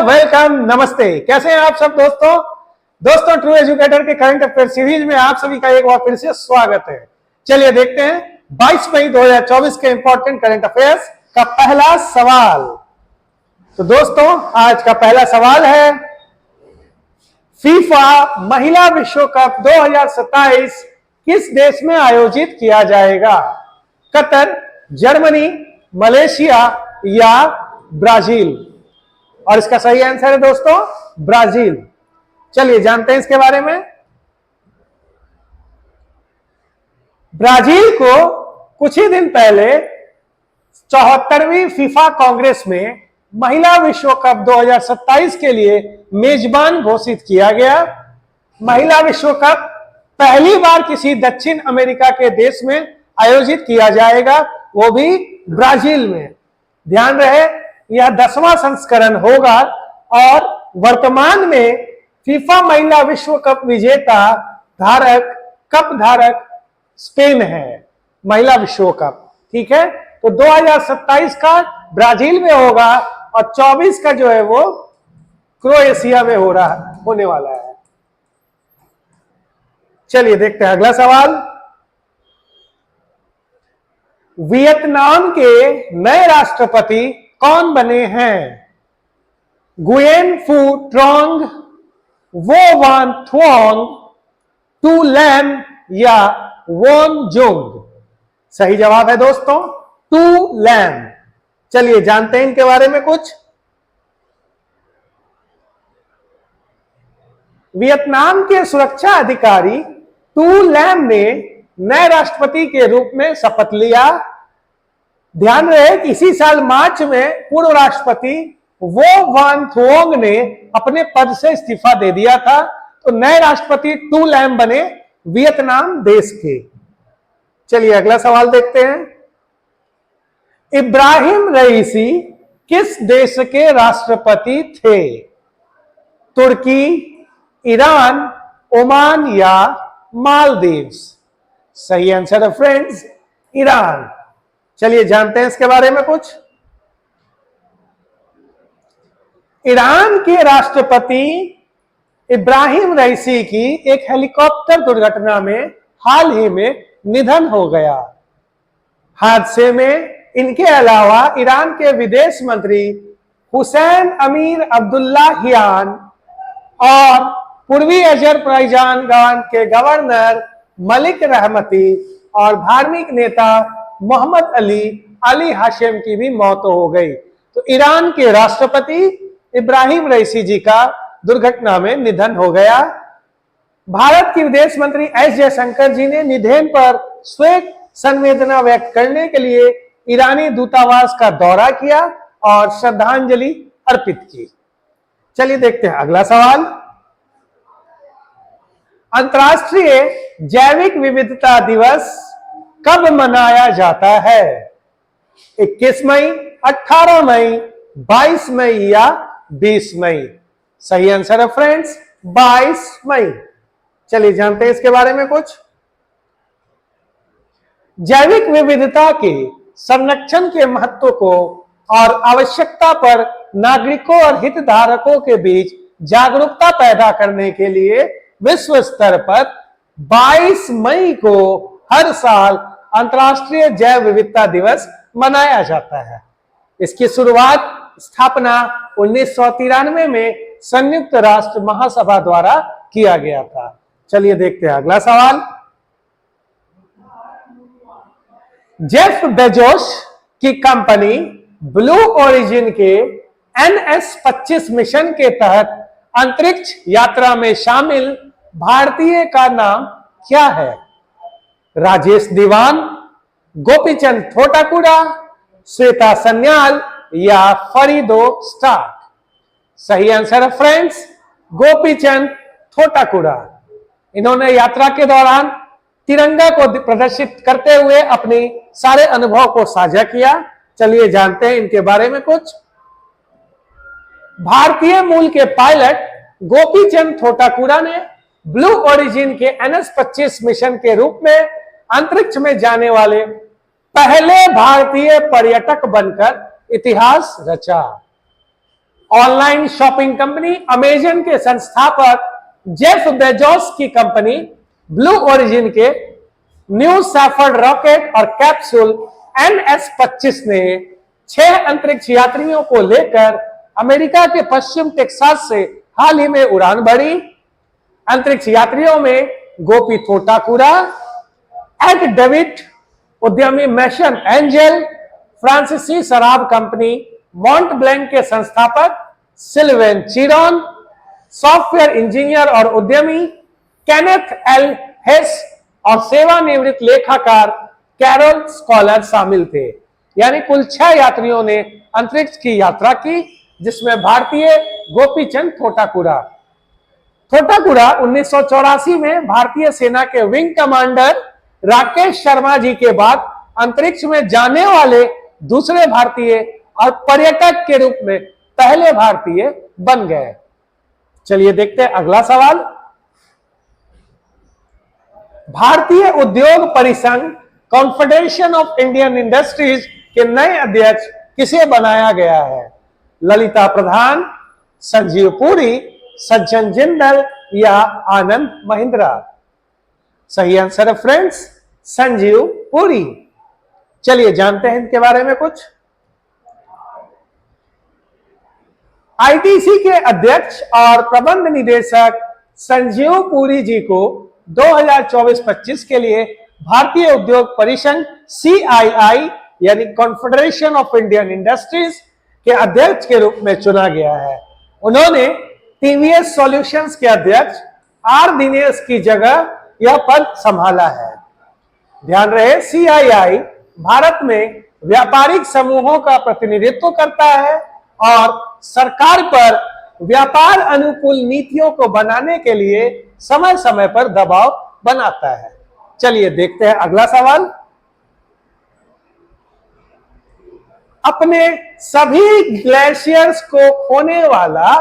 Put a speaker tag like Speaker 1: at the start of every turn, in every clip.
Speaker 1: Welcome, नमस्ते। कैसे हैं आप सब दोस्तों ट्रू एजुकेटर के करंट अफेयर सीरीज में आप सभी का एक बार फिर से स्वागत है। चलिए देखते हैं 22 मई 2024 के इंपॉर्टेंट करंट अफेयर्स का पहला सवाल। तो दोस्तों आज का पहला सवाल है, फीफा महिला विश्व कप 2027 किस देश में आयोजित किया जाएगा? कतर, जर्मनी, मलेशिया या ब्राजील? और इसका सही आंसर है दोस्तों ब्राजील। चलिए जानते हैं इसके बारे में। ब्राजील को कुछ ही दिन पहले 74वीं फीफा कांग्रेस में महिला विश्व कप 2027 के लिए मेजबान घोषित किया गया। महिला विश्व कप पहली बार किसी दक्षिण अमेरिका के देश में आयोजित किया जाएगा, वो भी ब्राजील में। ध्यान रहे यह 10वां संस्करण होगा और वर्तमान में फीफा महिला विश्व कप विजेता कप धारक स्पेन है। महिला विश्व कप, ठीक है। तो 2027 का ब्राजील में होगा और 24 का जो है वो क्रोएशिया में होने वाला है। चलिए देखते हैं अगला सवाल। वियतनाम के नए राष्ट्रपति कौन बने हैं? गुयेन फू ट्रोंग, वो वान थुओंग, टू लैम या वोन जुंग? सही जवाब है दोस्तों टू लैम। चलिए जानते हैं इनके बारे में कुछ। वियतनाम के सुरक्षा अधिकारी टू लैम ने नए राष्ट्रपति के रूप में शपथ लिया। ध्यान रहे कि इसी साल मार्च में पूर्व राष्ट्रपति वो वान थुओंग ने अपने पद से इस्तीफा दे दिया था। तो नए राष्ट्रपति टू लैम बने वियतनाम देश के। चलिए अगला सवाल देखते हैं। इब्राहिम रईसी किस देश के राष्ट्रपति थे? तुर्की, ईरान, ओमान या मालदीव्स? सही आंसर है फ्रेंड्स ईरान। चलिए जानते हैं इसके बारे में कुछ। ईरान के राष्ट्रपति इब्राहिम रईसी की एक हेलीकॉप्टर दुर्घटना में हाल ही में निधन हो गया। हादसे में इनके अलावा ईरान के विदेश मंत्री हुसैन अमीर अब्दुल्लाहियान और पूर्वी अजरबैजान के गवर्नर मलिक रहमती और धार्मिक नेता मोहम्मद अली हाशिम की भी मौत हो गई। तो ईरान के राष्ट्रपति इब्राहिम रईसी जी का दुर्घटना में निधन हो गया। भारत के विदेश मंत्री एस जयशंकर जी ने निधन पर शोक संवेदना व्यक्त करने के लिए ईरानी दूतावास का दौरा किया और श्रद्धांजलि अर्पित की। चलिए देखते हैं अगला सवाल। अंतर्राष्ट्रीय जैविक विविधता दिवस कब मनाया जाता है? 21 मई, 18 मई, 22 मई या 20 मई? सही आंसर है फ्रेंड्स 22 मई। चलिए जानते हैं इसके बारे में कुछ। जैविक विविधता के संरक्षण के महत्व को और आवश्यकता पर नागरिकों और हितधारकों के बीच जागरूकता पैदा करने के लिए विश्व स्तर पर 22 मई को हर साल अंतर्राष्ट्रीय जैव विविधता दिवस मनाया जाता है। इसकी स्थापना 1993 में संयुक्त राष्ट्र महासभा द्वारा किया गया था। चलिए देखते हैं अगला सवाल। जेफ बेजोस की कंपनी ब्लू ओरिजिन के NS-25 मिशन के तहत अंतरिक्ष यात्रा में शामिल भारतीय का नाम क्या है? राजेश दीवान, गोपीचंद थोटाकुड़ा, श्वेता सन्याल या फरीदो स्टार्क? सही आंसर है फ्रेंड्स गोपीचंद थोटाकुड़ा। इन्होंने यात्रा के दौरान तिरंगा को प्रदर्शित करते हुए अपने सारे अनुभव को साझा किया। चलिए जानते हैं इनके बारे में कुछ। भारतीय मूल के पायलट गोपीचंद थोटाकुड़ा ने ब्लू ओरिजिन के NS-25 मिशन के रूप में अंतरिक्ष में जाने वाले पहले भारतीय पर्यटक बनकर इतिहास रचा। ऑनलाइन शॉपिंग कंपनी अमेजन के संस्थापक जेफ बेजोस की कंपनी ब्लू ओरिजिन के न्यू सैफर्ड रॉकेट और कैप्सूल NS-25 ने 6 अंतरिक्ष यात्रियों को लेकर अमेरिका के पश्चिम टेक्सास से हाल ही में उड़ान भरी। अंतरिक्ष यात्रियों में गोपी थोटाकुरा, एड डेविड, उद्यमी मैशन एंजल, फ्रांसीसी शराब कंपनी मॉन्ट ब्लैंक के संस्थापक सिल्वेन चिरॉन, सॉफ्टवेयर इंजीनियर और उद्यमी केनेथ एल हेस और सेवानिवृत्त लेखाकार कैरोल स्कॉलर शामिल थे। यानी कुल 6 यात्रियों ने अंतरिक्ष की यात्रा की, जिसमें भारतीय गोपीचंद थोटाकुरा 1984 में भारतीय सेना के विंग कमांडर राकेश शर्मा जी के बाद अंतरिक्ष में जाने वाले दूसरे भारतीय और पर्यटक के रूप में पहले भारतीय बन गए। चलिए देखते हैं अगला सवाल। भारतीय उद्योग परिसंघ कॉन्फेडरेशन ऑफ इंडियन इंडस्ट्रीज के नए अध्यक्ष किसे बनाया गया है? ललिता प्रधान, संजीव पुरी, सज्जन जिंदल या आनंद महिंद्रा? सही आंसर है फ्रेंड्स, संजीव पुरी। चलिए जानते हैं इनके बारे में कुछ। आईटीसी के अध्यक्ष और प्रबंध निदेशक संजीव पुरी जी को 2024-25 के लिए भारतीय उद्योग परिसंघ CII यानी कॉन्फेडरेशन ऑफ इंडियन इंडस्ट्रीज के अध्यक्ष के रूप में चुना गया है। उन्होंने टीवीएस सॉल्यूशंस के अध्यक्ष आर दिनेश की जगह यह पद संभाला है। ध्यान रहे, CII भारत में व्यापारिक समूहों का प्रतिनिधित्व करता है और सरकार पर व्यापार अनुकूल नीतियों को बनाने के लिए समय समय पर दबाव बनाता है। चलिए देखते हैं अगला सवाल। अपने सभी ग्लेशियर्स को खोने वाला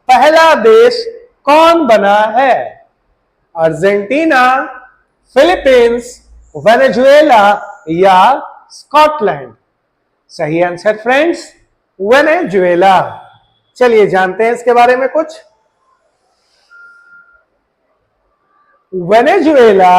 Speaker 1: पहला देश कौन बना है? अर्जेंटीना, फिलीपींस, वेनेजुएला या स्कॉटलैंड? सही आंसर फ्रेंड्स, वेनेजुएला। चलिए जानते हैं इसके बारे में कुछ। वेनेजुएला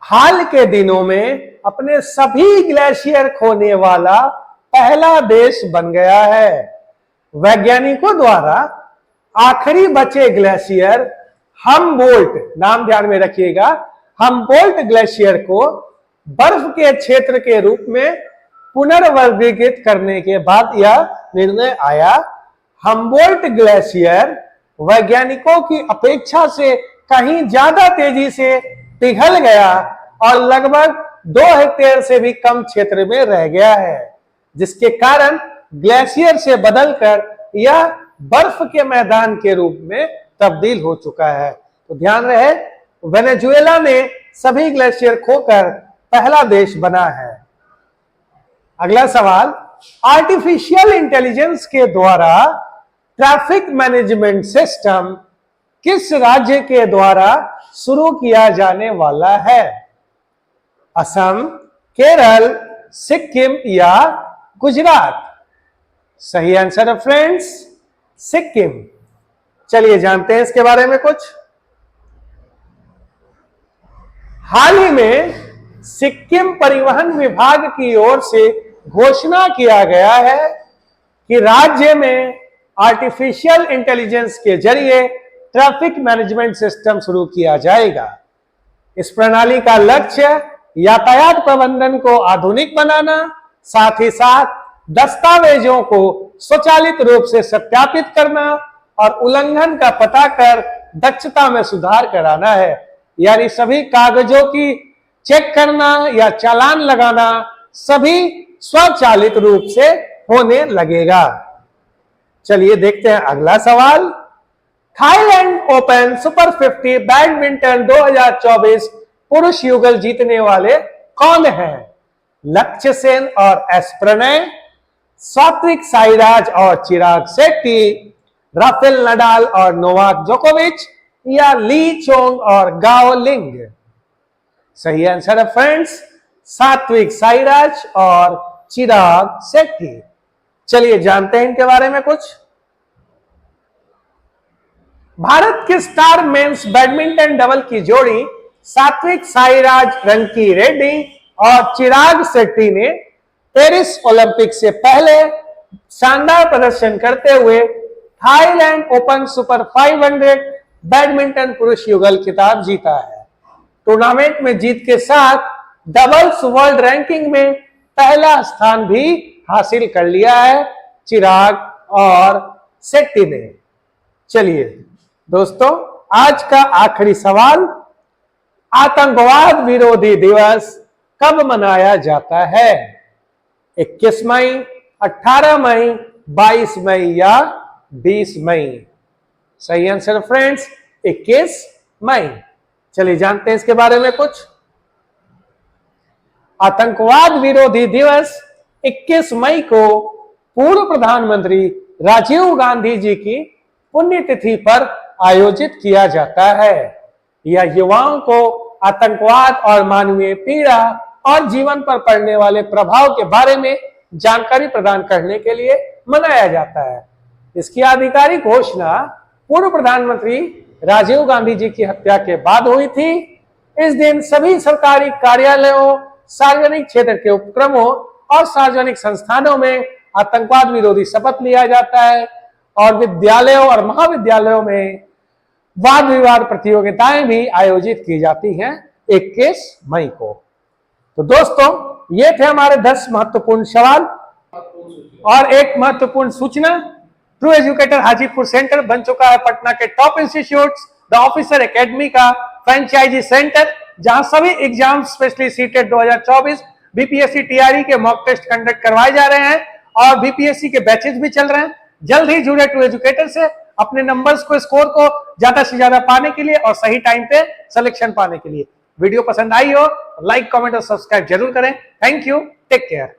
Speaker 1: हाल के दिनों में अपने सभी ग्लेशियर खोने वाला पहला देश बन गया है। वैज्ञानिकों द्वारा आखिरी बचे ग्लेशियर हमबोल्ट, नाम ध्यान में रखिएगा, हमबोल्ट ग्लेशियर को बर्फ के क्षेत्र के रूप में पुनर्वर्गीकृत करने के बाद यह निर्णय आया। हमबोल्ट ग्लेशियर वैज्ञानिकों की अपेक्षा से कहीं ज्यादा तेजी से पिघल गया और लगभग 2 हेक्टेयर से भी कम क्षेत्र में रह गया है, जिसके कारण ग्लेशियर से बदलकर यह बर्फ के मैदान के रूप में तब्दील हो चुका है। तो ध्यान रहे, वेनेजुएला ने सभी ग्लेशियर खोकर पहला देश बना है। अगला सवाल, आर्टिफिशियल इंटेलिजेंस के द्वारा ट्रैफिक मैनेजमेंट सिस्टम किस राज्य के द्वारा शुरू किया जाने वाला है? असम, केरल, सिक्किम या गुजरात? सही आंसर है फ्रेंड्स, सिक्किम। चलिए जानते हैं इसके बारे में कुछ। हाल ही में सिक्किम परिवहन विभाग की ओर से घोषणा किया गया है कि राज्य में आर्टिफिशियल इंटेलिजेंस के जरिए ट्रैफिक मैनेजमेंट सिस्टम शुरू किया जाएगा। इस प्रणाली का लक्ष्य यातायात प्रबंधन को आधुनिक बनाना, साथ ही साथ दस्तावेजों को स्वचालित रूप से सत्यापित करना और उल्लंघन का पता कर दक्षता में सुधार कराना है। यानी सभी कागजों की चेक करना या चालान लगाना सभी स्वचालित रूप से होने लगेगा। चलिए देखते हैं अगला सवाल। थाईलैंड ओपन सुपर 50 बैडमिंटन 2024 पुरुष युगल जीतने वाले कौन हैं? लक्ष्य सेन और एस प्रणय, सात्विक साईराज और चिराग शेट्टी, राफेल नडाल और नोवाक जोकोविच या ली चोंग और गाओ लिंग? सही आंसर है फ्रेंड्स, सात्विक साईराज और चिराग शेट्टी। चलिए जानते हैं इनके बारे में कुछ। भारत के स्टार मेंस बैडमिंटन डबल की जोड़ी सात्विक साईराज रंकीरेड्डी और चिराग शेट्टी ने पेरिस ओलंपिक से पहले शानदार प्रदर्शन करते हुए थाईलैंड ओपन सुपर 500 बैडमिंटन पुरुष युगल खिताब जीता है। टूर्नामेंट में जीत के साथ डबल्स वर्ल्ड रैंकिंग में पहला स्थान भी हासिल कर लिया है चिराग और शेट्टी ने। चलिए दोस्तों, आज का आखिरी सवाल, आतंकवाद विरोधी दिवस कब मनाया जाता है? 21 मई, 18 मई, 22 मई या 20 मई? सही आंसर फ्रेंड्स 21 मई। चलिए जानते हैं इसके बारे में कुछ। आतंकवाद विरोधी दिवस 21 मई को पूर्व प्रधानमंत्री राजीव गांधी जी की पुण्यतिथि पर आयोजित किया जाता है। यह युवाओं को आतंकवाद और मानवीय पीड़ा और जीवन पर पड़ने वाले प्रभाव के बारे में जानकारी प्रदान करने के लिए मनाया जाता है। इसकी आधिकारिक घोषणा पूर्व प्रधानमंत्री राजीव गांधी जी की हत्या के बाद हुई थी। इस दिन सभी सरकारी कार्यालयों, सार्वजनिक क्षेत्र के उपक्रमों और सार्वजनिक संस्थानों में आतंकवाद विरोधी शपथ लिया जाता है और विद्यालयों और महाविद्यालयों में वाद विवाद प्रतियोगिताएं भी आयोजित की जाती हैं 21 मई को। तो दोस्तों, ये थे हमारे 10 महत्वपूर्ण सवाल। और एक महत्वपूर्ण सूचना, ट्रू एजुकेटर हाजीपुर सेंटर बन चुका है पटना के top institutes the officer academy का फ्रेंचाइजी सेंटर, जहां सभी exam specially CTET 2024 BPSC TRE के मॉक टेस्ट कंडक्ट करवाए जा रहे हैं और बीपीएससी के बैचेज भी चल रहे हैं। जल्द ही जुड़े ट्रू एजुकेटर से अपने नंबर्स को, स्कोर को ज्यादा से ज्यादा पाने के लिए और सही टाइम पे सिलेक्शन पाने के लिए। वीडियो पसंद आई हो लाइक, कमेंट और सब्सक्राइब जरूर करें। Thank you, take care.